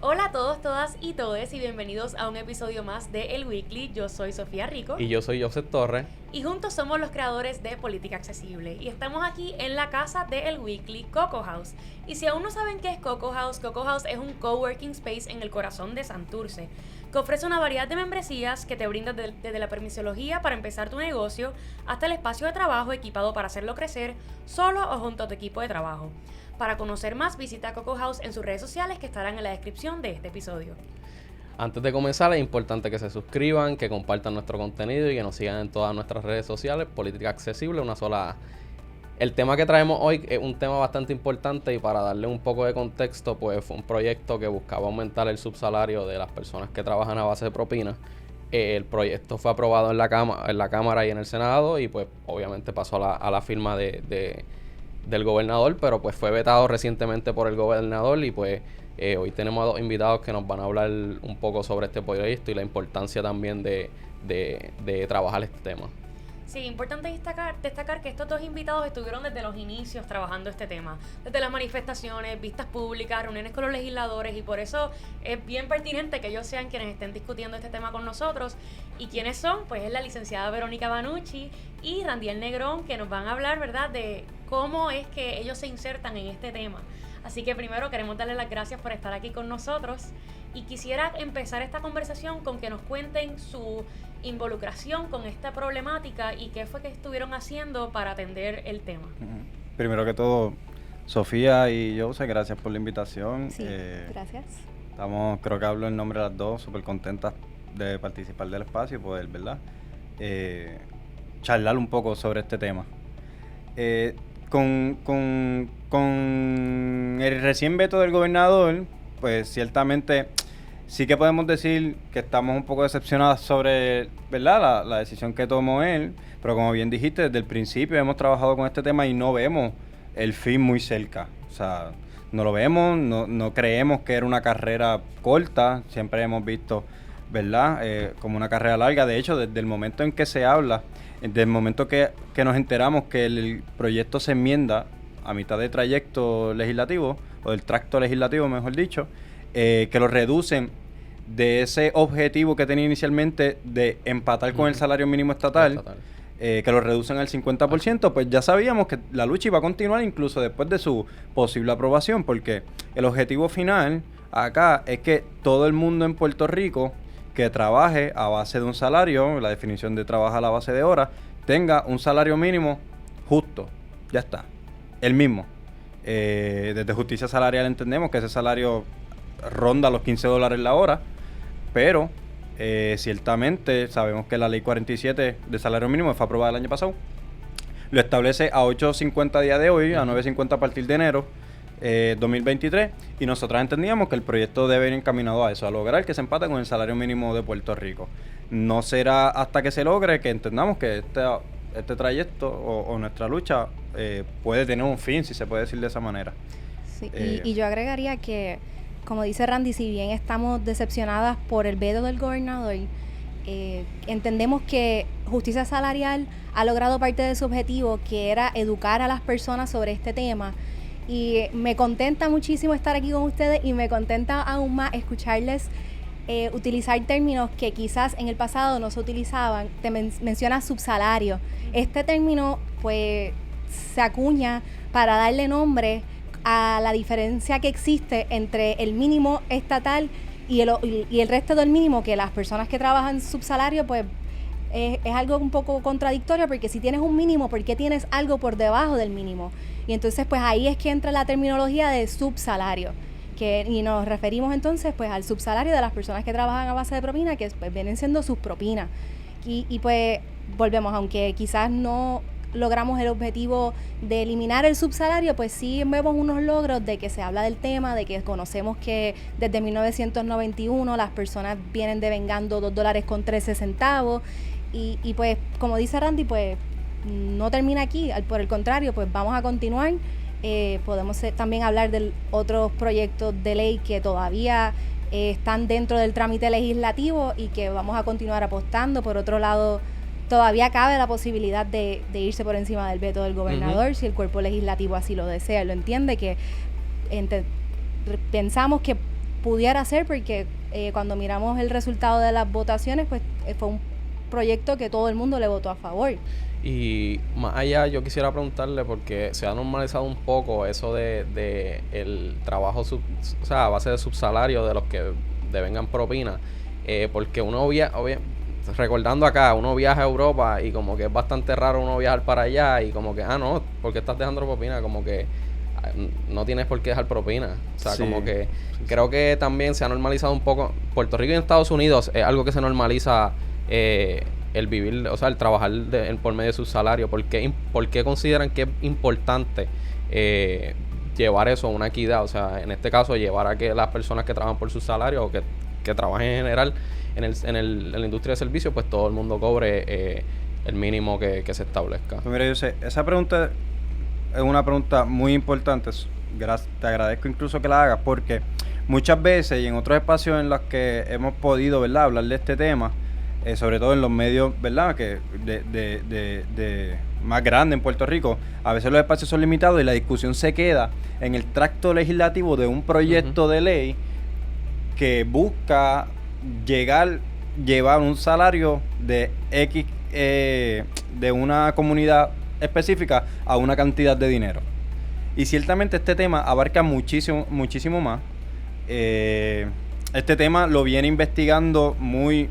Hola a todos, todas y todes y bienvenidos a un episodio más de El Weekly. Yo soy Sofía Rico. Y yo soy Joseph Torres. Y juntos somos los creadores de Política Accesible. Y estamos aquí en la casa de El Weekly, Coco House. Y si aún no saben qué es Coco House es un coworking space en el corazón de Santurce, que ofrece una variedad de membresías que te brinda desde la permisología para empezar tu negocio hasta el espacio de trabajo equipado para hacerlo crecer solo o junto a tu equipo de trabajo. Para conocer más, visita Coco House en sus redes sociales que estarán en la descripción de este episodio. Antes de comenzar, es importante que se suscriban, que compartan nuestro contenido y que nos sigan en todas nuestras redes sociales. Política Accesible, una sola A. El tema que traemos hoy es un tema bastante importante y para darle un poco de contexto, pues fue un proyecto que buscaba aumentar el subsalario de las personas que trabajan a base de propina. El proyecto fue aprobado en la Cámara y en el Senado y pues obviamente pasó a la firma del gobernador, pero pues fue vetado recientemente por el gobernador y pues hoy tenemos a dos invitados que nos van a hablar un poco sobre este proyecto y la importancia también de trabajar este tema. Sí, importante destacar que estos dos invitados estuvieron desde los inicios trabajando este tema, desde las manifestaciones, vistas públicas, reuniones con los legisladores, y por eso es bien pertinente que ellos sean quienes estén discutiendo este tema con nosotros. ¿Y quiénes son? Pues es la licenciada Verónica Banucci y Randiel Negrón, que nos van a hablar, ¿verdad?, de cómo es que ellos se insertan en este tema. Así que primero queremos darles las gracias por estar aquí con nosotros y quisiera empezar esta conversación con que nos cuenten su involucración con esta problemática y qué fue que estuvieron haciendo para atender el tema. Primero que todo, Sofía y José, gracias por la invitación. Sí, gracias. Estamos, creo que hablo en nombre de las dos, súper contentas de participar del espacio y poder, ¿verdad?, charlar un poco sobre este tema. Con el recién veto del gobernador, pues ciertamente sí que podemos decir que estamos un poco decepcionados sobre, ¿verdad?, la decisión que tomó él, pero como bien dijiste, desde el principio hemos trabajado con este tema y no vemos el fin muy cerca. O sea, no lo vemos, no creemos que era una carrera corta, siempre hemos visto, ¿verdad?, como una carrera larga. De hecho, desde el momento en que se habla, desde el momento que nos enteramos que el proyecto se enmienda a mitad de trayecto legislativo, o del tracto legislativo, mejor dicho, que lo reducen de ese objetivo que tenía inicialmente de empatar con el salario mínimo estatal, que lo reducen al 50%, pues ya sabíamos que la lucha iba a continuar incluso después de su posible aprobación, porque el objetivo final acá es que todo el mundo en Puerto Rico que trabaje a base de un salario, la definición de trabajar a base de horas, tenga un salario mínimo justo. Ya está. El mismo. Desde justicia salarial entendemos que ese salario ronda los $15 la hora, pero ciertamente sabemos que la ley 47 de salario mínimo fue aprobada el año pasado. Lo establece a 8.50 a día de hoy, a 9.50 a partir de enero 2023, y nosotros entendíamos que el proyecto debe ir encaminado a eso, a lograr que se empate con el salario mínimo de Puerto Rico. No será hasta que se logre que entendamos que este trayecto o nuestra lucha puede tener un fin, si se puede decir de esa manera. Sí, y yo agregaría que, como dice Randy, si bien estamos decepcionadas por el veto del gobernador, entendemos que Justicia Salarial ha logrado parte de su objetivo, que era educar a las personas sobre este tema. Y me contenta muchísimo estar aquí con ustedes y me contenta aún más escucharles utilizar términos que quizás en el pasado no se utilizaban. Te mencionas subsalario. Este término pues se acuña para darle nombre a la diferencia que existe entre el mínimo estatal y el resto del mínimo, que las personas que trabajan subsalario pues es algo un poco contradictorio, porque si tienes un mínimo, ¿por qué tienes algo por debajo del mínimo? Y entonces pues ahí es que entra la terminología de subsalario, y nos referimos entonces pues al subsalario de las personas que trabajan a base de propina, que pues vienen siendo sus propinas. Y pues volvemos, aunque quizás no logramos el objetivo de eliminar el subsalario, pues sí vemos unos logros de que se habla del tema, de que conocemos que desde 1991 las personas vienen devengando $2.13, y pues como dice Randy, pues no termina aquí, por el contrario, pues vamos a continuar. Podemos también hablar de otros proyectos de ley que todavía están dentro del trámite legislativo y que vamos a continuar apostando. Por otro lado, todavía cabe la posibilidad de irse por encima del veto del gobernador, si el cuerpo legislativo así lo desea y lo entiende, que pensamos que pudiera ser, porque cuando miramos el resultado de las votaciones, pues fue un proyecto que todo el mundo le votó a favor. Y más allá, yo quisiera preguntarle, porque se ha normalizado un poco eso de el trabajo, o sea, a base de subsalario de los que devengan propina, porque uno recordando acá, uno viaja a Europa y como que es bastante raro uno viajar para allá y como que, no, ¿por qué estás dejando propina? Como que no tienes por qué dejar propina. O sea, como que creo que también se ha normalizado un poco. Puerto Rico y en Estados Unidos es algo que se normaliza el vivir, o sea, el trabajar por medio de su salario. ¿Por qué consideran que es importante llevar eso a una equidad? O sea, en este caso, llevar a que las personas que trabajan por su salario o que trabajen en general en la industria de servicios, pues todo el mundo cobre el mínimo que se establezca. Pues mira, yo sé, esa pregunta es una pregunta muy importante. Te agradezco incluso que la hagas, porque muchas veces y en otros espacios en los que hemos podido, ¿verdad?, hablar de este tema, sobre todo en los medios, ¿verdad?, que de más grandes en Puerto Rico, a veces los espacios son limitados y la discusión se queda en el tracto legislativo de un proyecto de ley que busca llevar un salario de X de una comunidad específica a una cantidad de dinero. Y ciertamente este tema abarca muchísimo más. Este tema lo viene investigando muy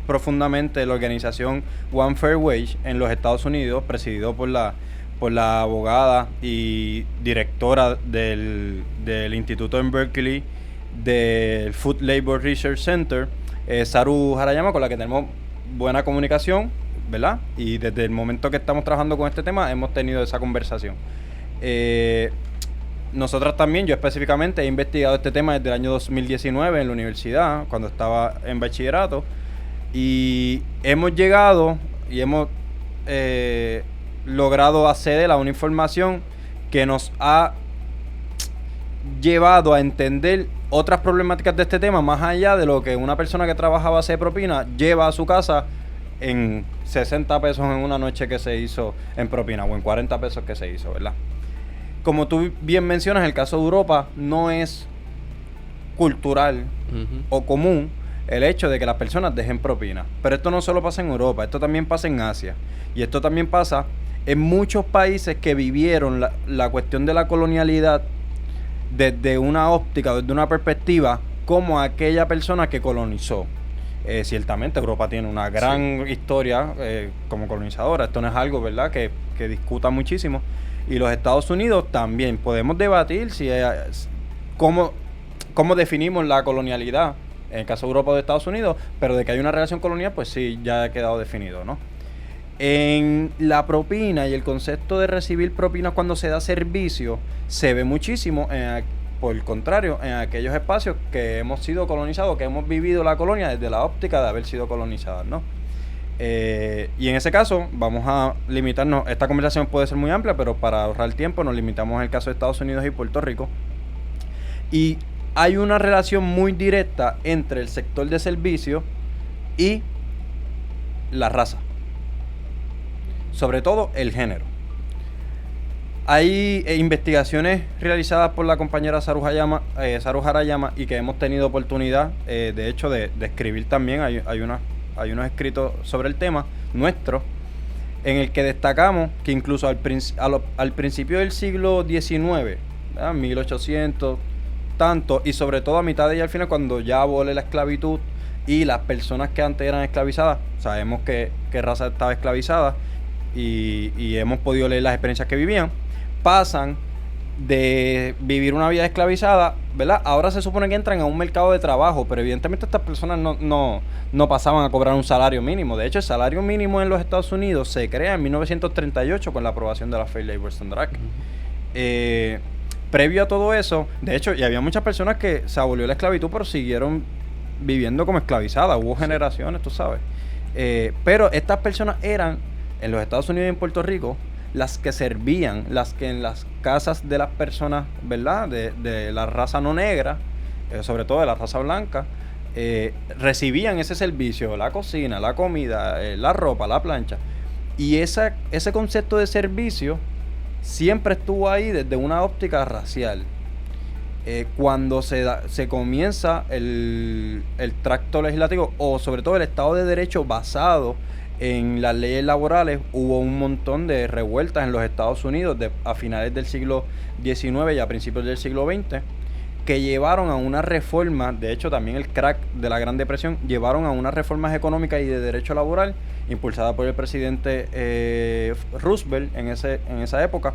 profundamente la organización One Fair Wage en los Estados Unidos, presidido por la abogada y directora del instituto en Berkeley del Food Labor Research Center, Saru Harayama, con la que tenemos buena comunicación, ¿verdad? Y desde el momento que estamos trabajando con este tema hemos tenido esa conversación. Nosotras también, yo específicamente he investigado este tema desde el año 2019 en la universidad, cuando estaba en bachillerato, y hemos llegado y hemos logrado acceder a una información que nos ha llevado a entender otras problemáticas de este tema, más allá de lo que una persona que trabaja a base de propina lleva a su casa en 60 pesos en una noche que se hizo en propina, o en 40 pesos que se hizo, ¿verdad? Como tú bien mencionas, el caso de Europa no es cultural o común el hecho de que las personas dejen propina. Pero esto no solo pasa en Europa, esto también pasa en Asia. Y esto también pasa en muchos países que vivieron la cuestión de la colonialidad desde una óptica, desde una perspectiva, como aquella persona que colonizó. Ciertamente Europa tiene una gran historia como colonizadora. Esto no es algo, ¿verdad?, que discuta muchísimo. Y los Estados Unidos también. Podemos debatir cómo definimos la colonialidad en el caso de Europa o de Estados Unidos, pero de que hay una relación colonial, pues sí, ya ha quedado definido, ¿no? En la propina y el concepto de recibir propinas cuando se da servicio se ve muchísimo, por el contrario, en aquellos espacios que hemos sido colonizados, que hemos vivido la colonia desde la óptica de haber sido colonizados, ¿no? Y en ese caso vamos a limitarnos. Esta conversación puede ser muy amplia, pero para ahorrar tiempo nos limitamos al caso de Estados Unidos y Puerto Rico. Y hay una relación muy directa entre el sector de servicios y la raza, sobre todo el género. Hay investigaciones realizadas por la compañera Saru Harayama y que hemos tenido oportunidad, de hecho, de escribir también. Hay unos escritos sobre el tema nuestro, en el que destacamos que incluso al principio del siglo XIX, 1800, tanto, y sobre todo a mitad de ella al final, cuando ya abole la esclavitud y las personas que antes eran esclavizadas, sabemos qué raza estaba esclavizada y hemos podido leer las experiencias que vivían, pasan de vivir una vida esclavizada, ¿verdad? Ahora se supone que entran a un mercado de trabajo, pero evidentemente estas personas no pasaban a cobrar un salario mínimo. De hecho, el salario mínimo en los Estados Unidos se crea en 1938 con la aprobación de la Fair Labor Standards Act. Previo a todo eso, de hecho, y había muchas personas que se abolió la esclavitud, pero siguieron viviendo como esclavizadas. Hubo generaciones, tú sabes. Pero estas personas eran, en los Estados Unidos y en Puerto Rico, las que servían, las que en las casas de las personas, ¿verdad?, de la raza no negra, sobre todo de la raza blanca, recibían ese servicio, la cocina, la comida, la ropa, la plancha. Y ese concepto de servicio siempre estuvo ahí desde una óptica racial. cuando se comienza el tracto legislativo, o sobre todo el Estado de Derecho basado en las leyes laborales, hubo un montón de revueltas en los Estados Unidos a finales del siglo XIX y a principios del siglo XX, que llevaron a una reforma. De hecho, también el crack de la Gran Depresión llevaron a unas reformas económicas y de derecho laboral impulsada por el presidente Roosevelt en esa época,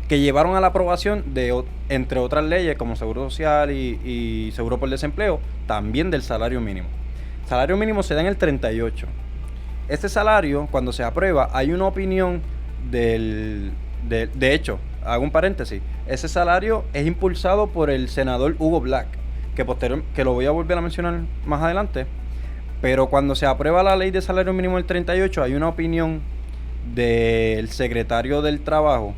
que llevaron a la aprobación de, entre otras leyes, como Seguro Social y Seguro por Desempleo, también del salario mínimo. El salario mínimo se da en el 38. Este salario, cuando se aprueba, hay una opinión de hecho, hago un paréntesis, ese salario es impulsado por el senador Hugo Black, que lo voy a volver a mencionar más adelante, pero cuando se aprueba la ley de salario mínimo del 38, hay una opinión del secretario del Trabajo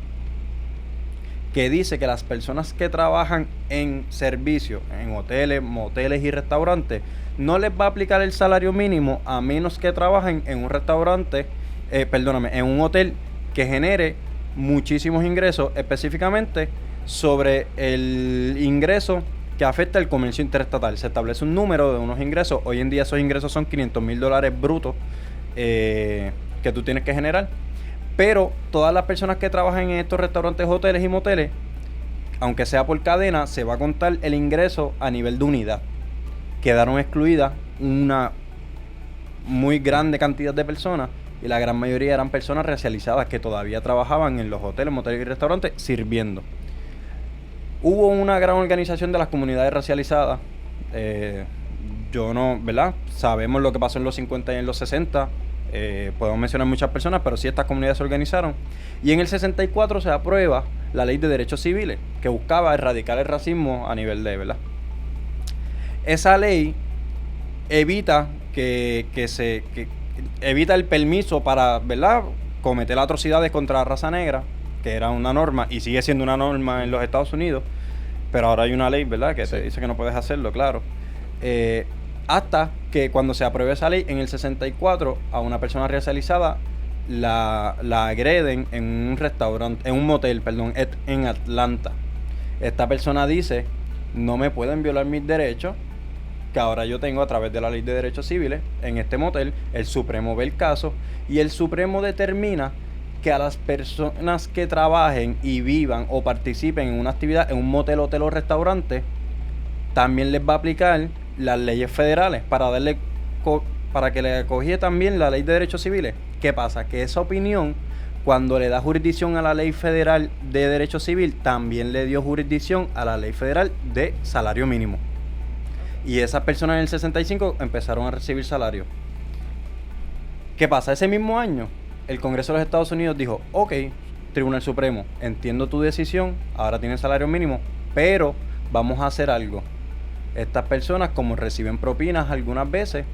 que dice que las personas que trabajan en servicios, en hoteles, moteles y restaurantes, no les va a aplicar el salario mínimo a menos que trabajen en un restaurante, en un hotel que genere muchísimos ingresos, específicamente sobre el ingreso que afecta el comercio interestatal. Se establece un número de unos ingresos. Hoy en día esos ingresos son $500,000 brutos que tú tienes que generar. Pero todas las personas que trabajan en estos restaurantes, hoteles y moteles, aunque sea por cadena, se va a contar el ingreso a nivel de unidad. Quedaron excluidas una muy grande cantidad de personas, y la gran mayoría eran personas racializadas que todavía trabajaban en los hoteles, moteles y restaurantes sirviendo. Hubo una gran organización de las comunidades racializadas. ¿Verdad? Sabemos lo que pasó en los 50 y en los 60. Podemos mencionar muchas personas, pero sí estas comunidades se organizaron. Y en el 64 se aprueba la Ley de Derechos Civiles, que buscaba erradicar el racismo a nivel de, ¿verdad? Esa ley evita evita el permiso para, ¿verdad?, cometer atrocidades contra la raza negra, que era una norma y sigue siendo una norma en los Estados Unidos, pero ahora hay una ley, ¿verdad?, que te dice que no puedes hacerlo, claro. Hasta que cuando se apruebe esa ley en el 64, a una persona racializada la agreden en un restaurante, en un motel, en Atlanta. Esta persona dice: no me pueden violar mis derechos, que ahora yo tengo a través de la Ley de Derechos Civiles en este motel. El Supremo ve el caso y el Supremo determina que a las personas que trabajen y vivan o participen en una actividad en un motel, hotel o restaurante, también les va a aplicar las leyes federales para que le acogie también la Ley de Derechos Civiles. ¿Qué pasa? Que esa opinión, cuando le da jurisdicción a la Ley Federal de Derecho Civil, también le dio jurisdicción a la Ley Federal de Salario Mínimo. Y esas personas en el 65 empezaron a recibir salario. ¿Qué pasa? Ese mismo año, el Congreso de los Estados Unidos dijo: ok, Tribunal Supremo, entiendo tu decisión, ahora tienen salario mínimo, pero vamos a hacer algo. Estas personas, como reciben propinas algunas veces,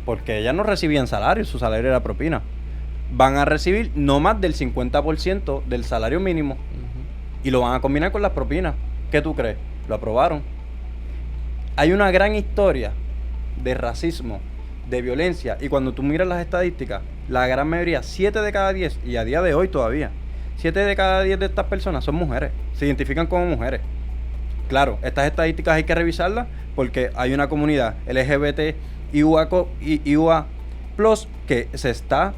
porque ellas no recibían salario, su salario era propina, van a recibir no más del 50% del salario mínimo. Y lo van a combinar con las propinas. ¿Qué tú crees? Lo aprobaron. Hay una gran historia de racismo, de violencia, y cuando tú miras las estadísticas, la gran mayoría, 7 de cada 10, y a día de hoy todavía, 7 de cada 10 de estas personas son mujeres, se identifican como mujeres. Claro, estas estadísticas hay que revisarlas porque hay una comunidad LGBT y UA Plus que se está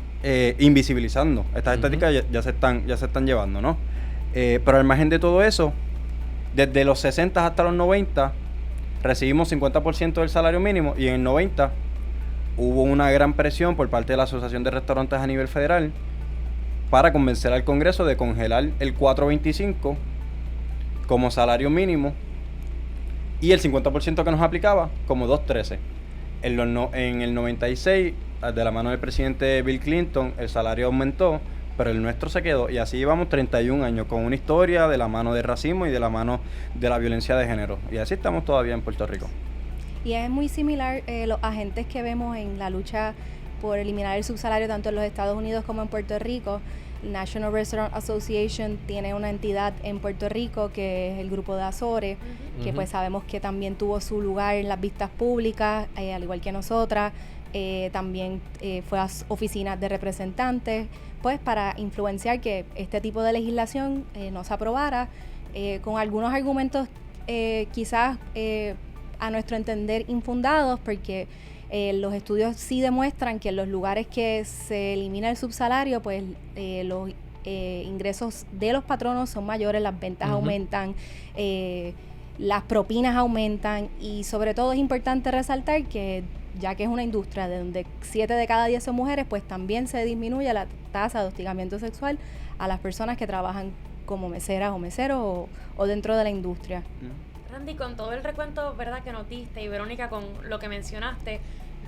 invisibilizando. Estas estadísticas ya se están llevando, ¿no? Pero al margen de todo eso, desde los 60 hasta los 90 recibimos 50% del salario mínimo, y en el 90 hubo una gran presión por parte de la Asociación de Restaurantes a nivel federal para convencer al Congreso de congelar el 4.25 como salario mínimo y el 50% que nos aplicaba como 2.13. En el 96, de la mano del presidente Bill Clinton, el salario aumentó, pero el nuestro se quedó, y así llevamos 31 años con una historia de la mano del racismo y de la mano de la violencia de género, y así estamos todavía en Puerto Rico. Y es muy similar los agentes que vemos en la lucha por eliminar el subsalario tanto en los Estados Unidos como en Puerto Rico. National Restaurant Association tiene una entidad en Puerto Rico que es el Grupo de Azores, que pues sabemos que también tuvo su lugar en las vistas públicas, al igual que nosotras. También fue a oficinas de representantes, pues para influenciar que este tipo de legislación no se aprobara, con algunos argumentos quizás a nuestro entender infundados, porque los estudios sí demuestran que en los lugares que se elimina el subsalario, pues los ingresos de los patronos son mayores, las ventas aumentan, las propinas aumentan, y sobre todo es importante resaltar que ya que es una industria de donde 7 de cada 10 son mujeres, pues también se disminuye la tasa de hostigamiento sexual a las personas que trabajan como meseras o meseros o dentro de la industria. Randy, con todo el recuento, ¿verdad?, que nos diste, y Verónica, con lo que mencionaste,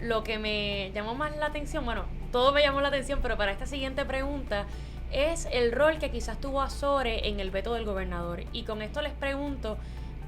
lo que me llamó más la atención, bueno, todo me llamó la atención, pero para esta siguiente pregunta, es el rol que quizás tuvo Azores en el veto del gobernador. Y con esto les pregunto,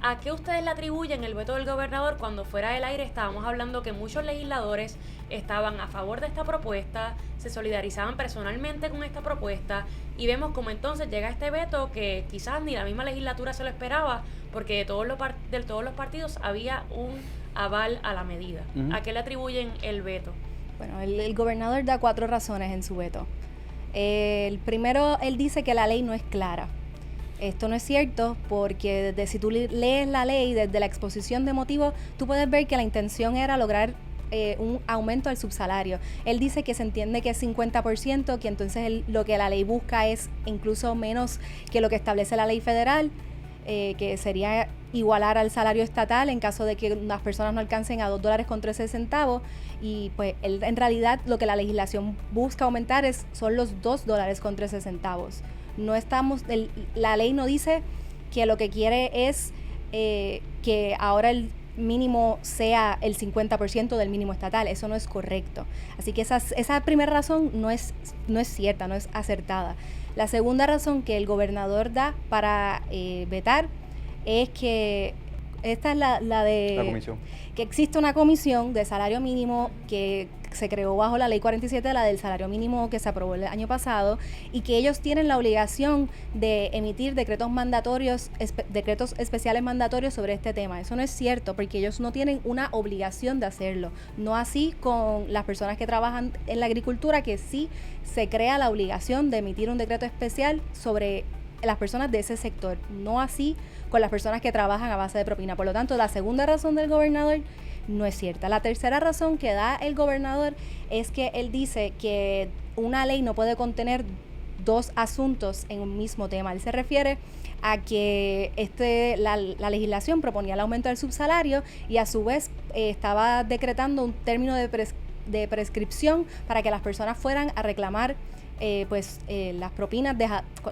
¿a qué ustedes le atribuyen el veto del gobernador cuando fuera del aire estábamos hablando que muchos legisladores estaban a favor de esta propuesta, se solidarizaban personalmente con esta propuesta, y vemos como entonces llega este veto que quizás ni la misma legislatura se lo esperaba, porque de todos los partidos había un aval a la medida? ¿A qué le atribuyen el veto? Bueno, el gobernador da 4 razones en su veto. El primero, él dice que la ley no es clara. Esto no es cierto, porque si tú lees la ley desde la exposición de motivos, tú puedes ver que la intención era lograr un aumento del subsalario. Él dice que se entiende que es 50%, que entonces lo que la ley busca es incluso menos que lo que establece la ley federal, que sería igualar al salario estatal en caso de que las personas no alcancen a $2.13, y pues en realidad lo que la legislación busca aumentar son los $2.13. No estamos, la ley no dice que lo que quiere es que ahora el mínimo sea el 50% del mínimo estatal. Eso no es correcto. Así que esa primera razón no es cierta, no es acertada. La segunda razón que el gobernador da para vetar es que esta es la de la comisión. Que existe una comisión de salario mínimo que se creó bajo la ley 47, la del salario mínimo que se aprobó el año pasado, y que ellos tienen la obligación de emitir decretos especiales mandatorios sobre este tema. Eso no es cierto, porque ellos no tienen una obligación de hacerlo. No así con las personas que trabajan en la agricultura, que sí se crea la obligación de emitir un decreto especial sobre las personas de ese sector. No así con las personas que trabajan a base de propina. Por lo tanto, la segunda razón del gobernador no es cierta. La tercera razón que da el gobernador es que él dice que una ley no puede contener 2 asuntos en un mismo tema. Él se refiere a que la legislación proponía el aumento del subsalario y a su vez estaba decretando un término de prescripción para que las personas fueran a reclamar las propinas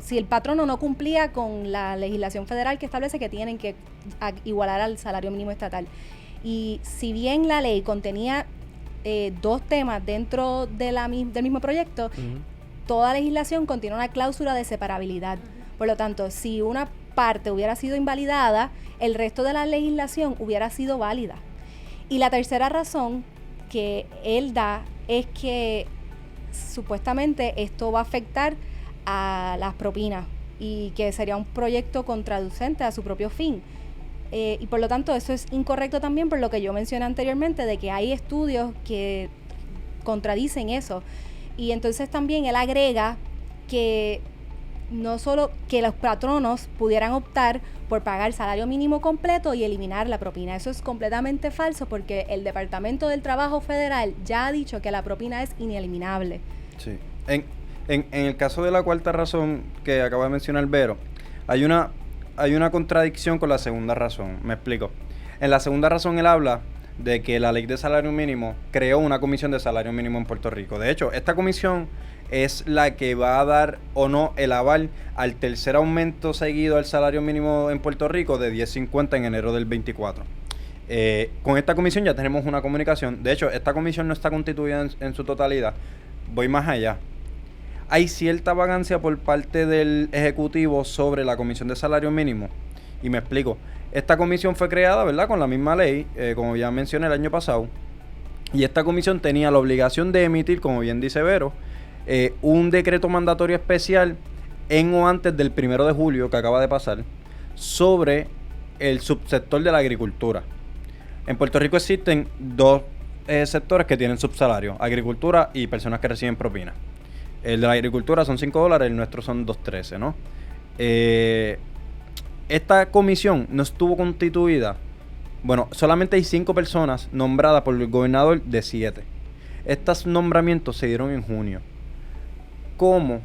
si el patrono no cumplía con la legislación federal que establece que tienen que igualar al salario mínimo estatal. Y si bien la ley contenía 2 temas dentro de del mismo proyecto, toda legislación contiene una cláusula de separabilidad. Por lo tanto, si una parte hubiera sido invalidada, el resto de la legislación hubiera sido válida. Y la tercera razón que él da es que supuestamente esto va a afectar a las propinas y que sería un proyecto contraducente a su propio fin. Y por lo tanto eso es incorrecto también, por lo que yo mencioné anteriormente, de que hay estudios que contradicen eso. Y entonces también él agrega que no solo que los patronos pudieran optar por pagar salario mínimo completo y eliminar la propina. Eso es completamente falso, porque el Departamento del Trabajo Federal ya ha dicho que la propina es ineliminable. Sí. En el caso de la cuarta razón que acaba de mencionar Vero, hay una contradicción con la segunda razón. Me explico. En la segunda razón él habla de que la ley de salario mínimo creó una comisión de salario mínimo en Puerto Rico. De hecho, esta comisión es la que va a dar o no el aval al tercer aumento seguido al salario mínimo en Puerto Rico de $10.50 en enero del 24. Con esta comisión ya tenemos una comunicación. De hecho, esta comisión no está constituida en su totalidad. Voy más allá. Hay cierta vagancia por parte del Ejecutivo sobre la Comisión de Salario Mínimo. Y me explico. Esta comisión fue creada, ¿verdad?, con la misma ley, como ya mencioné el año pasado. Y esta comisión tenía la obligación de emitir, como bien dice Vero, un decreto mandatorio especial en o antes del 1 de julio, que acaba de pasar, sobre el subsector de la agricultura. En Puerto Rico existen 2 sectores que tienen subsalario: agricultura y personas que reciben propina. El de la agricultura son $5, el nuestro son $2.13, ¿no? esta comisión no estuvo constituida. Bueno, solamente hay 5 personas nombradas por el gobernador de 7. Estos nombramientos se dieron en junio. ¿Cómo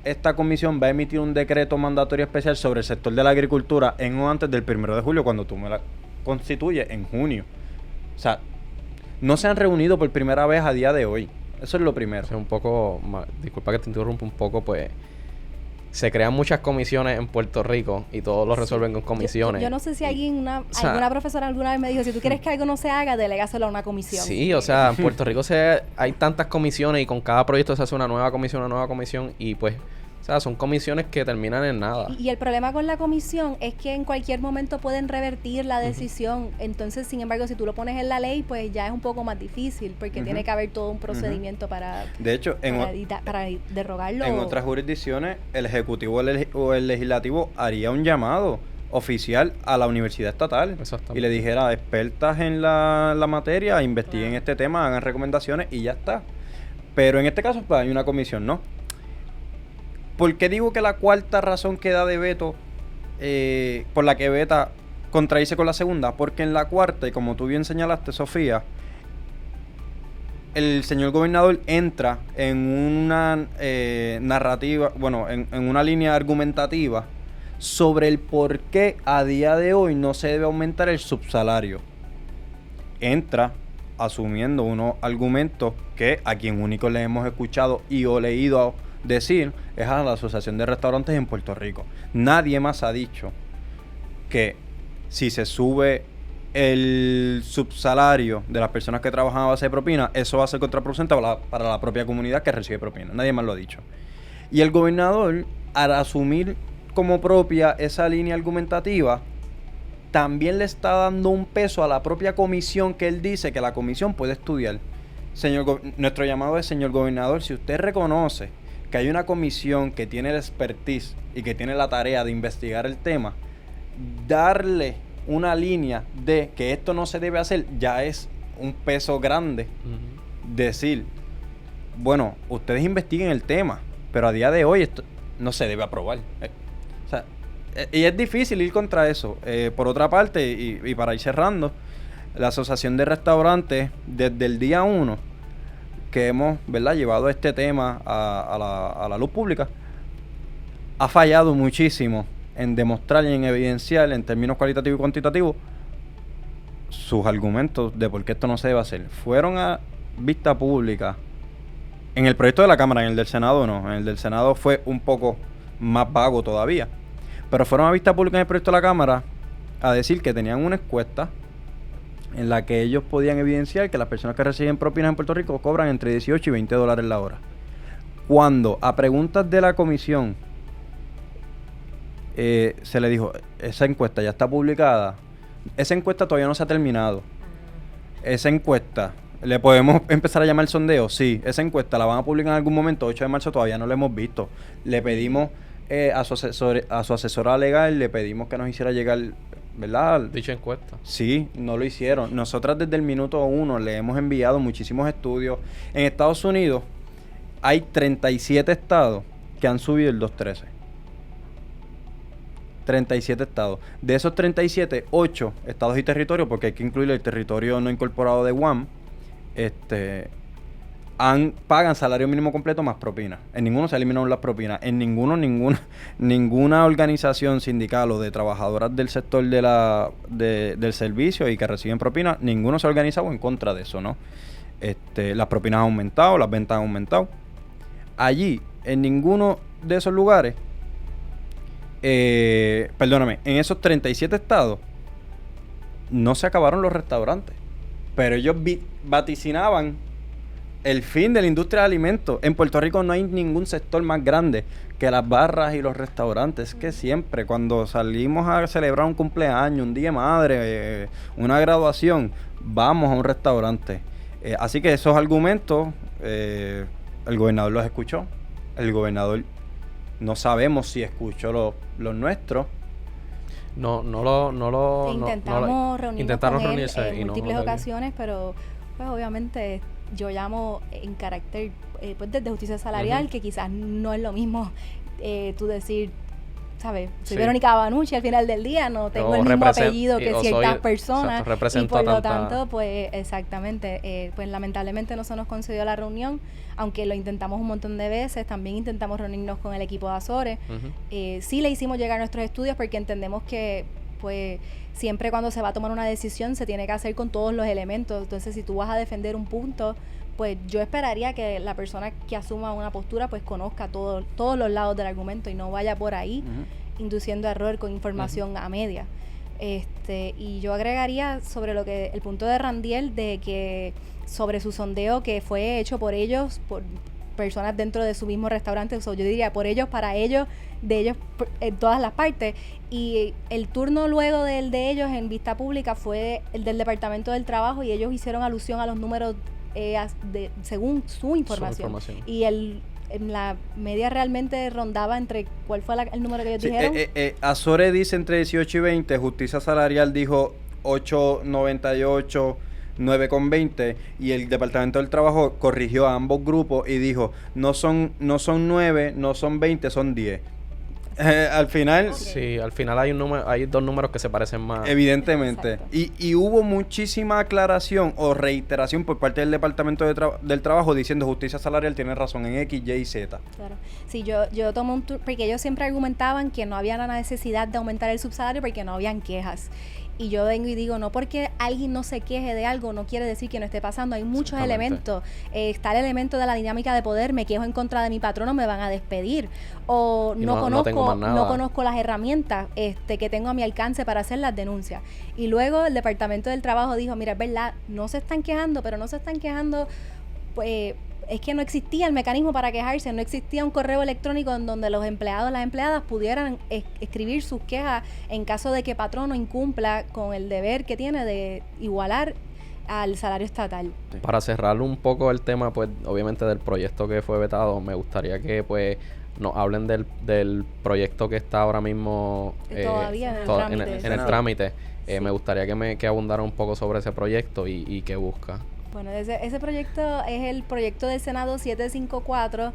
esta comisión va a emitir un decreto mandatorio especial sobre el sector de la agricultura en o antes del 1 de julio, cuando tú me la constituyes en junio? O sea, no se han reunido por primera vez a día de hoy. Eso es lo primero. O sea, un poco, disculpa que te interrumpa un poco, pues se crean muchas comisiones en Puerto Rico y todos lo resuelven con comisiones. Yo no sé si alguna sea, profesora alguna vez me dijo, si tú quieres que algo no se haga, delégaselo a una comisión. Sí, o sea, en Puerto Rico hay tantas comisiones y con cada proyecto se hace una nueva comisión y pues, o sea, son comisiones que terminan en nada. Y el problema con la comisión es que en cualquier momento pueden revertir la decisión. Entonces, sin embargo, si tú lo pones en la ley, pues ya es un poco más difícil, porque tiene que haber todo un procedimiento para, de hecho, para derrogarlo. En otras jurisdicciones, el Ejecutivo o el Legislativo haría un llamado oficial a la Universidad Estatal y le dijera, expertas en la materia, investiguen este tema, hagan recomendaciones y ya está. Pero en este caso, pues hay una comisión, ¿no? ¿Por qué digo que la cuarta razón que da de veto, por la que veta contradice con la segunda? Porque en la cuarta, y como tú bien señalaste, Sofía, el señor gobernador entra en una narrativa, bueno, en una línea argumentativa sobre el por qué a día de hoy no se debe aumentar el subsalario. Entra asumiendo unos argumentos que a quien único le hemos escuchado y o leído decir es a la Asociación de Restaurantes en Puerto Rico. Nadie más ha dicho que si se sube el subsalario de las personas que trabajan a base de propina, eso va a ser contraproducente para la propia comunidad que recibe propina. Nadie más lo ha dicho. Y el gobernador, al asumir como propia esa línea argumentativa, también le está dando un peso a la propia comisión que él dice que la comisión puede estudiar. Nuestro llamado es, señor gobernador, si usted reconoce que hay una comisión que tiene el expertise y que tiene la tarea de investigar el tema, darle una línea de que esto no se debe hacer ya es un peso grande. Decir, bueno, ustedes investiguen el tema, pero a día de hoy esto no se debe aprobar. O sea, y es difícil ir contra eso. Por otra parte, y para ir cerrando, la Asociación de Restaurantes, desde el día 1 que hemos, ¿verdad?, llevado este tema a la luz pública, ha fallado muchísimo en demostrar y en evidenciar en términos cualitativos y cuantitativos sus argumentos de por qué esto no se debe hacer. Fueron a vista pública en el proyecto de la Cámara, en el del Senado no. En el del Senado fue un poco más vago todavía, pero fueron a vista pública en el proyecto de la Cámara a decir que tenían una encuesta en la que ellos podían evidenciar que las personas que reciben propinas en Puerto Rico cobran entre 18 y 20 dólares la hora. Cuando a preguntas de la comisión se le dijo, esa encuesta ya está publicada, esa encuesta todavía no se ha terminado. Esa encuesta, ¿le podemos empezar a llamar sondeo? Sí, esa encuesta la van a publicar en algún momento, 8 de marzo todavía no la hemos visto. Le pedimos a su asesora legal, le pedimos que nos hiciera llegar, ¿verdad?, dicha encuesta. Sí, no lo hicieron. Nosotras desde el minuto 1 le hemos enviado muchísimos estudios. En Estados Unidos hay 37 estados que han subido el 213. 37 estados. De esos 37, 8 estados y territorios, porque hay que incluir el territorio no incorporado de Guam, pagan salario mínimo completo más propina. En ninguno se eliminaron las propinas. En ninguna organización sindical o de trabajadoras del sector del servicio y que reciben propina, ninguno se ha organizado en contra de eso, ¿no? Las propinas han aumentado, las ventas han aumentado. Allí, en ninguno de esos lugares, en esos 37 estados, no se acabaron los restaurantes. Pero ellos vaticinaban el fin de la industria de alimentos. En Puerto Rico no hay ningún sector más grande que las barras y los restaurantes. Que siempre, cuando salimos a celebrar un cumpleaños, un día de madre, una graduación, vamos a un restaurante. Así que esos argumentos, el gobernador los escuchó. El gobernador no sabemos si escuchó los nuestros. Intentaron reunirse en y múltiples ocasiones, pero pues obviamente yo llamo en carácter pues desde justicia salarial, que quizás no es lo mismo tú decir ¿sabes? Soy Sí. Verónica Banucci al final del día, no tengo el mismo apellido que ciertas personas. Y por lo tanto, pues exactamente, pues lamentablemente no se nos concedió la reunión, aunque lo intentamos un montón de veces. También intentamos reunirnos con el equipo de Azores. Sí le hicimos llegar nuestros estudios porque entendemos que pues siempre cuando se va a tomar una decisión se tiene que hacer con todos los elementos. Entonces, si tú vas a defender un punto, pues yo esperaría que la persona que asuma una postura pues conozca todos los lados del argumento y no vaya por ahí induciendo error con información a media. Y yo agregaría sobre lo que el punto de Randiel de que sobre su sondeo que fue hecho por ellos, por personas dentro de su mismo restaurante, yo diría por ellos, para ellos, de ellos en todas las partes. Y el turno luego del de ellos en vista pública fue el del Departamento del Trabajo y ellos hicieron alusión a los números según su información. Y en la media realmente rondaba entre, ¿cuál fue el número que ellos dijeron? Azores dice entre 18 y 20, Justicia Salarial dijo 8.98, 9.20 y el Departamento del Trabajo corrigió a ambos grupos y dijo no son 9, no son 20, son 10. Al final... Sí, al final hay dos números que se parecen más. Evidentemente. Y hubo muchísima aclaración o reiteración por parte del Departamento del Trabajo diciendo Justicia Salarial tiene razón en X, Y y Z. Claro. Sí, yo tomo un porque ellos siempre argumentaban que no había la necesidad de aumentar el subsalario porque no habían quejas. Y yo vengo y digo, no porque alguien no se queje de algo, no quiere decir que no esté pasando. Hay muchos elementos. Está el elemento de la dinámica de poder, me quejo en contra de mi patrono, me van a despedir. O no conozco las herramientas que tengo a mi alcance para hacer las denuncias. Y luego el Departamento del Trabajo dijo, mira, es verdad, no se están quejando, pero no se están quejando, pues... Es que no existía el mecanismo para quejarse, no existía un correo electrónico en donde los empleados, las empleadas pudieran escribir sus quejas en caso de que patrono incumpla con el deber que tiene de igualar al salario estatal. Para cerrar un poco el tema, pues obviamente del proyecto que fue vetado, me gustaría que pues nos hablen del proyecto que está ahora mismo todavía en el trámite. Sí. Me gustaría que abundara un poco sobre ese proyecto y qué busca. Bueno, ese proyecto es el proyecto del Senado 754.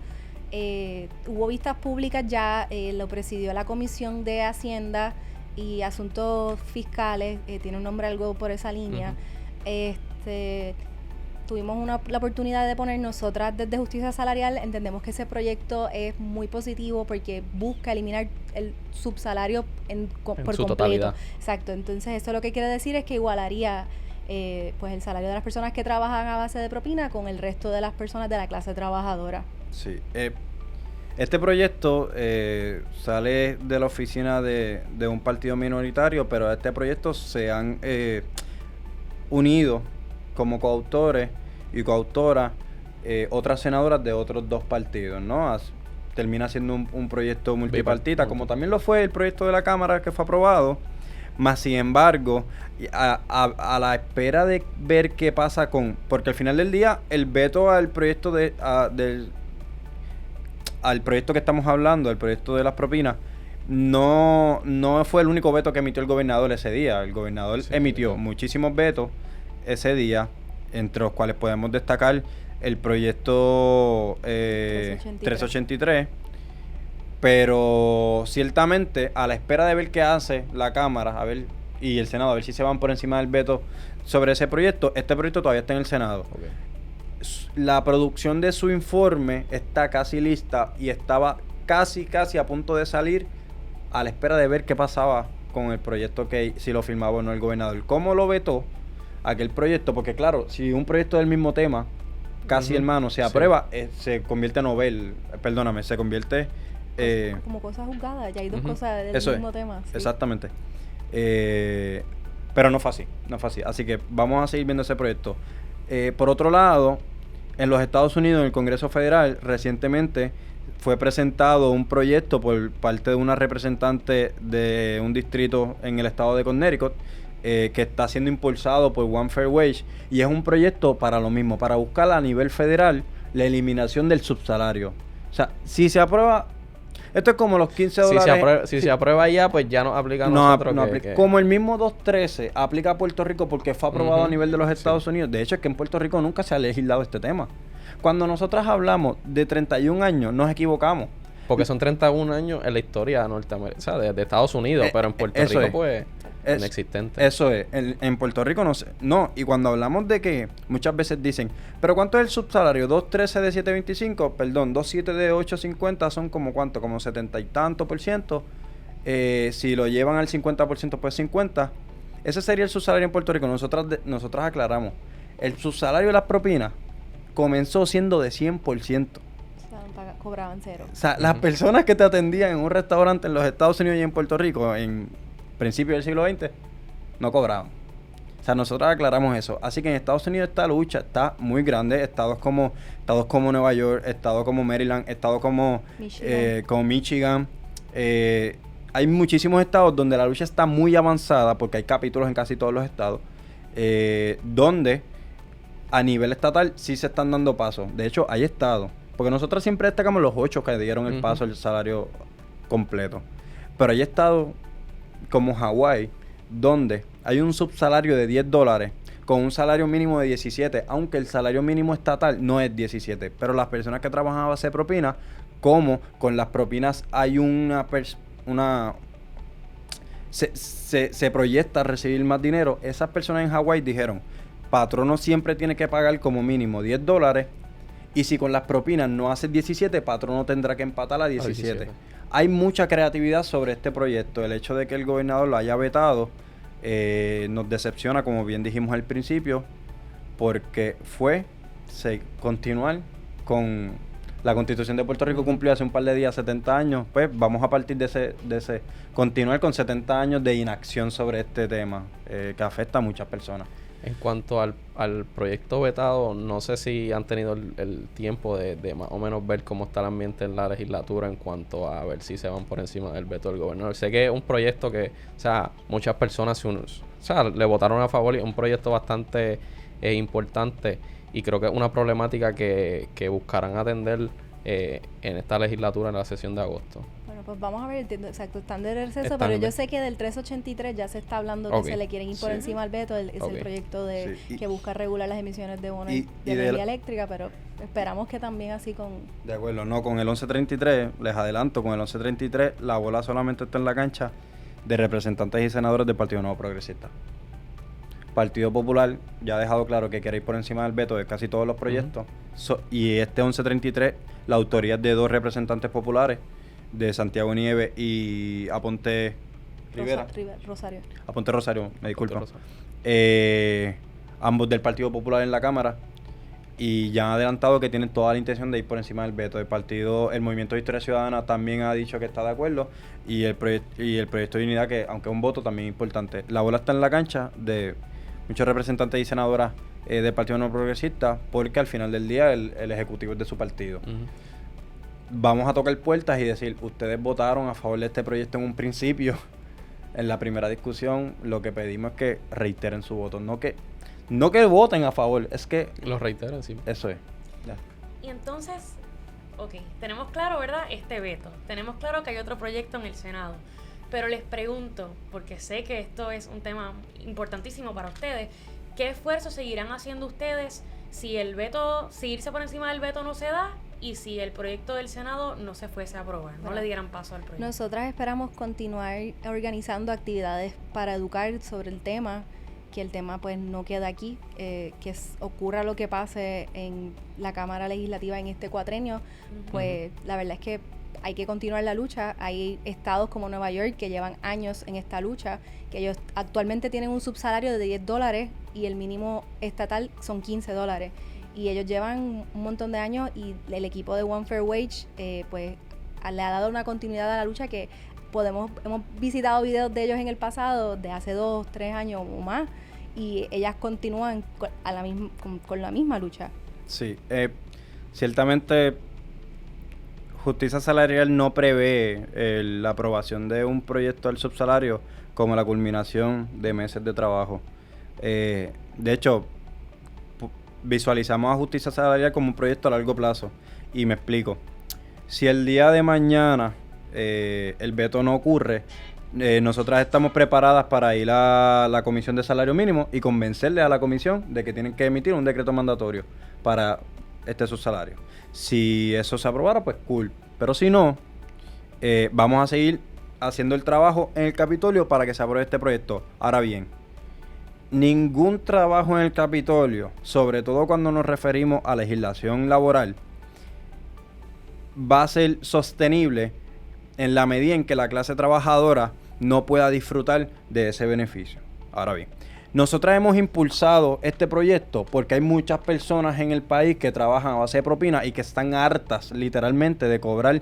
Hubo vistas públicas ya, lo presidió la Comisión de Hacienda y Asuntos Fiscales, tiene un nombre algo por esa línea. Tuvimos la oportunidad de poner nosotras desde Justicia Salarial, entendemos que ese proyecto es muy positivo porque busca eliminar el subsalario por completo. Totalidad. Exacto, entonces eso lo que quiere decir es que igualaría pues el salario de las personas que trabajan a base de propina con el resto de las personas de la clase trabajadora. Sí. Este proyecto sale de la oficina de un partido minoritario, pero a este proyecto se han unido como coautores y coautoras otras senadoras de otros dos partidos, ¿no? Termina siendo un proyecto multipartita, como también lo fue el proyecto de la Cámara que fue aprobado. Más sin embargo, a la espera de ver qué pasa porque al final del día el veto al proyecto al proyecto que estamos hablando, el proyecto de las propinas, no fue el único veto que emitió el gobernador ese día. El gobernador emitió muchísimos vetos ese día, entre los cuales podemos destacar el proyecto 383. Pero ciertamente, a la espera de ver qué hace la Cámara y el Senado, a ver si se van por encima del veto sobre ese proyecto, este proyecto todavía está en el Senado. Okay. La producción de su informe está casi lista y estaba casi a punto de salir a la espera de ver qué pasaba con el proyecto, que si lo firmaba o no el gobernador. ¿Cómo lo vetó aquel proyecto? Porque claro, si un proyecto del mismo tema, casi hermano, se aprueba, se convierte se convierte... como cosas juzgadas, ya hay dos cosas del mismo tema. Sí. Exactamente. Pero no fue así. Así que vamos a seguir viendo ese proyecto. Por otro lado, en los Estados Unidos, en el Congreso Federal, recientemente fue presentado un proyecto por parte de una representante de un distrito en el estado de Connecticut, que está siendo impulsado por One Fair Wage, y es un proyecto para lo mismo, para buscar a nivel federal la eliminación del subsalario. O sea, si se aprueba... Esto es como los $15. Si se aprueba ya, pues ya nos aplica a nosotros. Como el mismo 213 aplica a Puerto Rico porque fue aprobado a nivel de los Estados Unidos. De hecho, es que en Puerto Rico nunca se ha legislado este tema. Cuando nosotros hablamos de 31 años, nos equivocamos. Porque son 31 años en la historia norteamericana, o sea, de Estados Unidos, pero en Puerto eso Rico, es. pues, Es- inexistente. Eso es, en Puerto Rico no sé. No, y cuando hablamos de que muchas veces dicen, ¿pero cuánto es el subsalario? 2.13 de 7.25, perdón, 2.7 de 8.50 son como cuánto, como 70 y tanto por ciento. Si lo llevan al 50%, pues 50. Ese sería el subsalario en Puerto Rico. Nosotras aclaramos. El subsalario de las propinas comenzó siendo de 100%. O sea, cobraban cero. O sea, las personas que te atendían en un restaurante en los Estados Unidos y en Puerto Rico en principios del siglo XX no cobraban. O sea, nosotros aclaramos eso. Así que en Estados Unidos esta lucha está muy grande. Estados como Nueva York, estados como Maryland, estados como Michigan. Hay muchísimos estados donde la lucha está muy avanzada porque hay capítulos en casi todos los estados donde a nivel estatal sí se están dando pasos. De hecho, hay estados. Porque nosotros siempre destacamos los 8 que dieron el paso al salario completo. Pero hay estados como Hawái, donde hay un subsalario de $10 con un salario mínimo de 17, aunque el salario mínimo estatal no es 17. Pero las personas que trabajan a base de propina, como con las propinas hay se proyecta recibir más dinero, esas personas en Hawái dijeron, patrono siempre tiene que pagar como mínimo $10, y si con las propinas no hace 17, patrono tendrá que empatar a 17. Hay mucha creatividad sobre este proyecto. El hecho de que el gobernador lo haya vetado nos decepciona, como bien dijimos al principio, porque continuar con la Constitución de Puerto Rico cumplió hace un par de días 70 años, pues vamos a partir de ese continuar con 70 años de inacción sobre este tema que afecta a muchas personas. En cuanto al proyecto vetado, no sé si han tenido el tiempo de más o menos ver cómo está el ambiente en la legislatura en cuanto a ver si se van por encima del veto del gobernador. Sé que es un proyecto que, o sea, muchas personas le votaron a favor y es un proyecto bastante importante y creo que es una problemática que buscarán atender en esta legislatura en la sesión de agosto. Bueno, pues vamos a ver, entiendo, exacto, están de receso, Están pero en yo el- sé que del 383 ya se está hablando Ok. que se le quieren ir por Sí. encima al veto, es Ok. el proyecto Sí, que busca regular las emisiones de bonos y de de energía la- eléctrica, pero esperamos que también así con... De acuerdo, no, con el 1133, les adelanto, con el 1133 la bola solamente está en la cancha de representantes y senadores del Partido Nuevo Progresista. Partido Popular ya ha dejado claro que quiere ir por encima del veto de casi todos los proyectos. Y este 1133, la autoría es de 2 representantes populares, de Santiago Nieves y Aponte Rivera. Rosario. Aponte Rosario, me disculpa. Rosario. Ambos del Partido Popular en la Cámara. Y ya han adelantado que tienen toda la intención de ir por encima del veto. El Movimiento de Historia Ciudadana también ha dicho que está de acuerdo. Y el Proyecto de Unidad, que aunque es un voto también importante. La bola está en la cancha de muchos representantes y senadoras del Partido No Progresista, porque al final del día el Ejecutivo es de su partido. Vamos a tocar puertas y decir, ustedes votaron a favor de este proyecto en un principio. En la primera discusión lo que pedimos es que reiteren su voto. No que voten a favor, es que Los reitero, sí. eso es. Ya. Y entonces, ok, tenemos claro, ¿verdad? Este veto. Tenemos claro que hay otro proyecto en el Senado. Pero les pregunto, porque sé que esto es un tema importantísimo para ustedes, ¿qué esfuerzos seguirán haciendo ustedes si irse por encima del veto no se da y si el proyecto del Senado no se fuese a aprobar, no Bueno, le dieran paso al proyecto? Nosotras esperamos continuar organizando actividades para educar sobre el tema, que el tema pues no quede aquí, ocurra lo que pase en la Cámara Legislativa en este cuatrenio, pues la verdad es que hay que continuar la lucha. Hay estados como Nueva York que llevan años en esta lucha, que ellos actualmente tienen un subsalario de $10 y el mínimo estatal son $15. Y ellos llevan un montón de años y el equipo de One Fair Wage pues le ha dado una continuidad a la lucha que hemos visitado videos de ellos en el pasado, de hace 2, 3 años o más, y ellas continúan con la misma lucha. Sí, ciertamente justicia salarial no prevé la aprobación de un proyecto del subsalario como la culminación de meses de trabajo. De hecho, visualizamos a justicia salarial como un proyecto a largo plazo. Y me explico. Si el día de mañana el veto no ocurre, nosotras estamos preparadas para ir a la Comisión de Salario Mínimo y convencerle a la comisión de que tienen que emitir un decreto mandatorio para este subsalario. Si eso se aprobara, pues cool. Pero si no, vamos a seguir haciendo el trabajo en el Capitolio para que se apruebe este proyecto. Ahora bien, ningún trabajo en el Capitolio, sobre todo cuando nos referimos a legislación laboral, va a ser sostenible en la medida en que la clase trabajadora no pueda disfrutar de ese beneficio. Ahora bien, nosotros hemos impulsado este proyecto porque hay muchas personas en el país que trabajan a base de propina y que están hartas literalmente de cobrar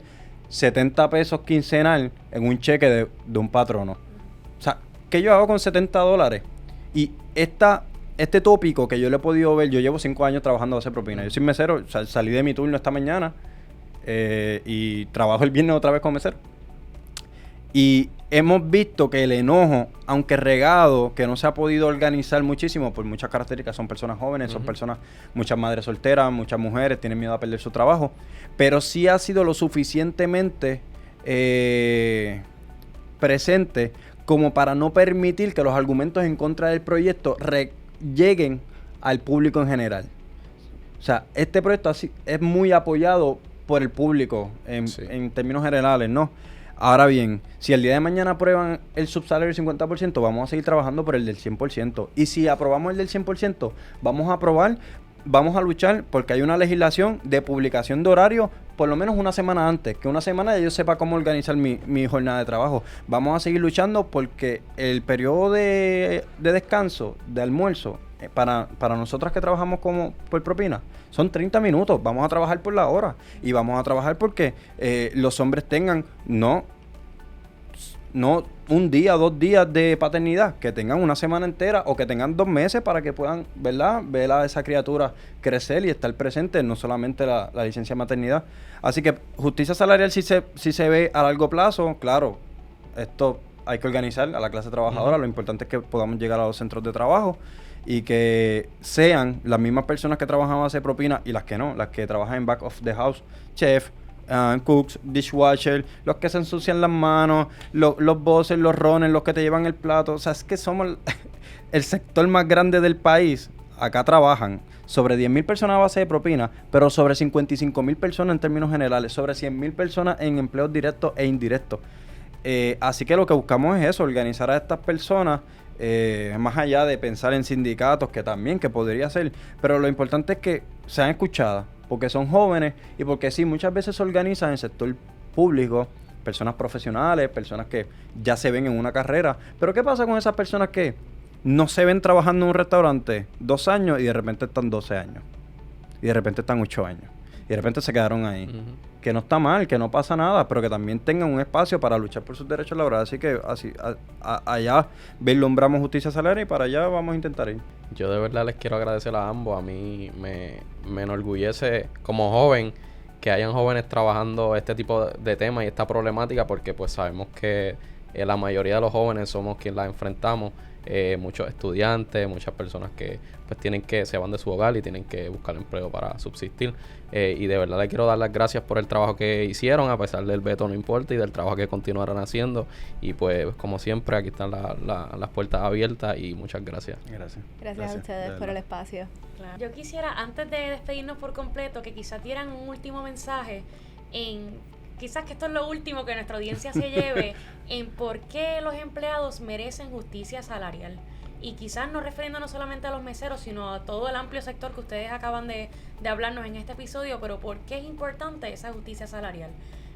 70 pesos quincenal en un cheque de un patrono. O sea, ¿qué yo hago con $70? Y este tópico que yo le he podido ver, yo llevo 5 años trabajando a base de propina. Yo soy mesero, salí de mi turno esta mañana y trabajo el viernes otra vez como mesero. Y hemos visto que el enojo, aunque regado, que no se ha podido organizar muchísimo por muchas características, son personas jóvenes, son personas, muchas madres solteras, muchas mujeres tienen miedo a perder su trabajo, pero sí ha sido lo suficientemente presente como para no permitir que los argumentos en contra del proyecto lleguen al público en general. O sea, este proyecto es muy apoyado por el público en términos generales, ¿no? Ahora bien, si el día de mañana aprueban el subsalario del 50%, vamos a seguir trabajando por el del 100%. Y si aprobamos el del 100%, vamos a luchar porque hay una legislación de publicación de horario por lo menos una semana antes, que una semana ya yo sepa cómo organizar mi jornada de trabajo. Vamos a seguir luchando porque el periodo de descanso, de almuerzo, para nosotras que trabajamos por propina, son 30 minutos. Vamos a trabajar por la hora y vamos a trabajar porque los hombres tengan no un día, 2 días de paternidad, que tengan una semana entera o que tengan 2 meses para que puedan, ¿verdad?, ver a esa criatura crecer y estar presente, no solamente la licencia de maternidad. Así que justicia salarial sí se ve a largo plazo. Claro, esto hay que organizar a la clase trabajadora. Lo importante es que podamos llegar a los centros de trabajo y que sean las mismas personas que trabajan a base de propina y las que no, las que trabajan en back of the house, chef, cooks, dishwasher, los que se ensucian las manos, los bosses, los rones, los que te llevan el plato. O sea, es que somos el sector más grande del país. Acá trabajan sobre 10,000 personas a base de propina, pero sobre 55,000 personas en términos generales, sobre 100,000 personas en empleos directos e indirectos. Así que lo que buscamos es eso, organizar a estas personas, más allá de pensar en sindicatos, que también, que podría ser, pero lo importante es que sean escuchadas, porque son jóvenes y porque sí, muchas veces se organizan en el sector público, personas profesionales, personas que ya se ven en una carrera. Pero ¿qué pasa con esas personas que no se ven trabajando en un restaurante 2 años y de repente están 12 años? Y de repente están 8 años. Y de repente se quedaron ahí. Que no está mal, que no pasa nada, pero que también tengan un espacio para luchar por sus derechos laborales. Así que allá vislumbramos justicia salarial y para allá vamos a intentar ir. Yo de verdad les quiero agradecer a ambos. A mí me enorgullece como joven que hayan jóvenes trabajando este tipo de temas y esta problemática, porque pues sabemos que la mayoría de los jóvenes somos quienes la enfrentamos. Muchos estudiantes, muchas personas que pues se van de su hogar y tienen que buscar empleo para subsistir, y de verdad les quiero dar las gracias por el trabajo que hicieron, a pesar del veto no importa, y del trabajo que continuarán haciendo. Y pues como siempre aquí están las puertas abiertas y muchas gracias. Gracias a ustedes por el espacio. Claro. Yo quisiera, antes de despedirnos por completo, que quizás dieran un último mensaje quizás que esto es lo último que nuestra audiencia se lleve, en por qué los empleados merecen justicia salarial. Y quizás no refiriéndonos solamente a los meseros, sino a todo el amplio sector que ustedes acaban de hablarnos en este episodio, pero por qué es importante esa justicia salarial.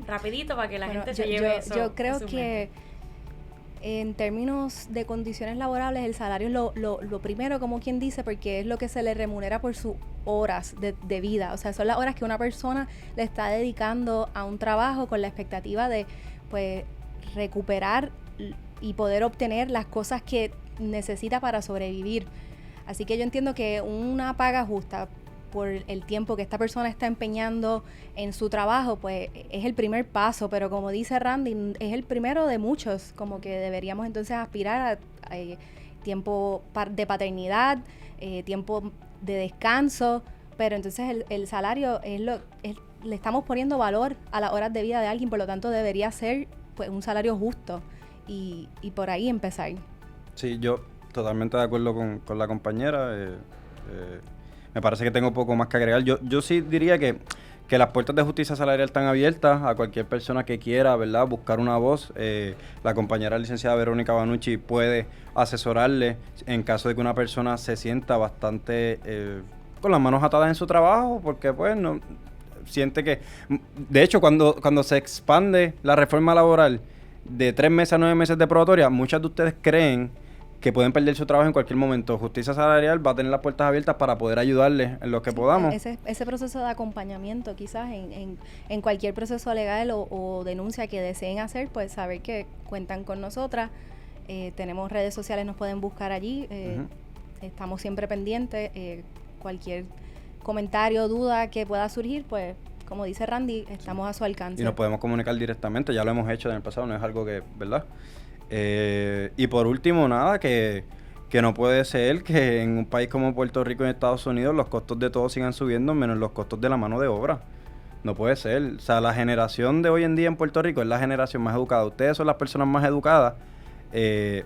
Rapidito para que la gente se lleve eso. Yo creo que en términos de condiciones laborables, el salario es lo primero, como quien dice, porque es lo que se le remunera por sus horas de vida. O sea, son las horas que una persona le está dedicando a un trabajo con la expectativa de, pues, recuperar y poder obtener las cosas que necesita para sobrevivir. Así que yo entiendo que una paga justa por el tiempo que esta persona está empeñando en su trabajo, pues es el primer paso, pero como dice Randy, es el primero de muchos, como que deberíamos entonces aspirar a tiempo de paternidad, tiempo de descanso, pero entonces el salario le estamos poniendo valor a las horas de vida de alguien, por lo tanto debería ser, pues, un salario justo y por ahí empezar. Sí, yo totalmente de acuerdo con la compañera. Me parece que tengo poco más que agregar. Yo sí diría que que las puertas de justicia salarial están abiertas a cualquier persona que quiera, ¿verdad?, buscar una voz. La compañera licenciada Verónica Banucci puede asesorarle en caso de que una persona se sienta bastante con las manos atadas en su trabajo, porque pues no siente que... De hecho, cuando se expande la reforma laboral de 3 meses a 9 meses de probatoria, muchas de ustedes creen que pueden perder su trabajo en cualquier momento. Justicia Salarial va a tener las puertas abiertas para poder ayudarles en lo que podamos. Ese proceso de acompañamiento, quizás en cualquier proceso legal o denuncia que deseen hacer, pues saber que cuentan con nosotras. Tenemos redes sociales, nos pueden buscar allí. Estamos siempre pendientes. Cualquier comentario, duda que pueda surgir, pues como dice Randy, estamos a su alcance. Y nos podemos comunicar directamente, ya lo hemos hecho en el pasado, no es algo que, ¿verdad? Y por último, nada, que no puede ser que en un país como Puerto Rico y en Estados Unidos los costos de todo sigan subiendo menos los costos de la mano de obra. No puede ser. O sea, la generación de hoy en día en Puerto Rico es la generación más educada. Ustedes son las personas más educadas,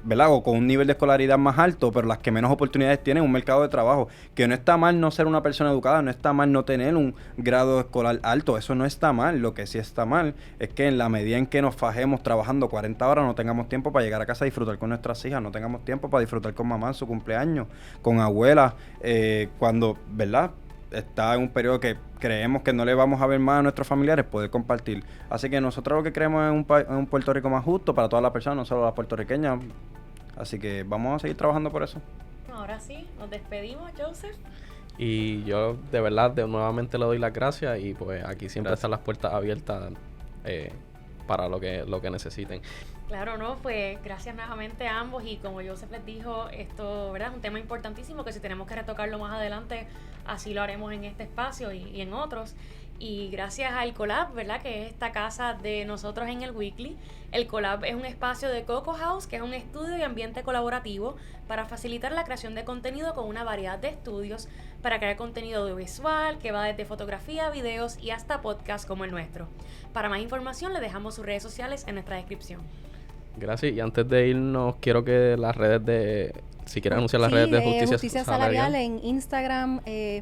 ¿verdad? O con un nivel de escolaridad más alto, pero las que menos oportunidades tienen, un mercado de trabajo. Que no está mal no ser una persona educada, no está mal no tener un grado escolar alto, eso no está mal. Lo que sí está mal es que en la medida en que nos fajemos trabajando 40 horas, no tengamos tiempo para llegar a casa a disfrutar con nuestras hijas, no tengamos tiempo para disfrutar con mamá en su cumpleaños, con abuela, cuando, ¿verdad?, está en un periodo que creemos que no le vamos a ver más a nuestros familiares, poder compartir. Así que nosotros lo que creemos es un Puerto Rico más justo para todas las personas, no solo las puertorriqueñas. Así que vamos a seguir trabajando por eso. Ahora sí, nos despedimos, Joseph. Y yo de verdad nuevamente le doy las gracias y pues aquí siempre están las puertas abiertas para lo que necesiten. Claro, ¿no? Pues gracias nuevamente a ambos y como Joseph les dijo, esto, ¿verdad?, es un tema importantísimo que si tenemos que retocarlo más adelante, así lo haremos en este espacio y en otros. Y gracias al Collab, ¿verdad?, que es esta casa de nosotros en el Weekly. El Collab es un espacio de Coco House, que es un estudio y ambiente colaborativo para facilitar la creación de contenido con una variedad de estudios para crear contenido audiovisual que va desde fotografía, videos y hasta podcast como el nuestro. Para más información, le dejamos sus redes sociales en nuestra descripción. Gracias. Y antes de irnos, quiero que las redes de... Si quieres anunciar las redes de Justicia Salarial en Instagram,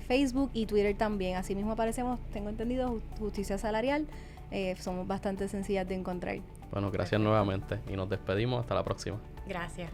Facebook y Twitter también. Así mismo aparecemos, tengo entendido, Justicia Salarial. Somos bastante sencillas de encontrar. Bueno, gracias nuevamente y nos despedimos. Hasta la próxima. Gracias.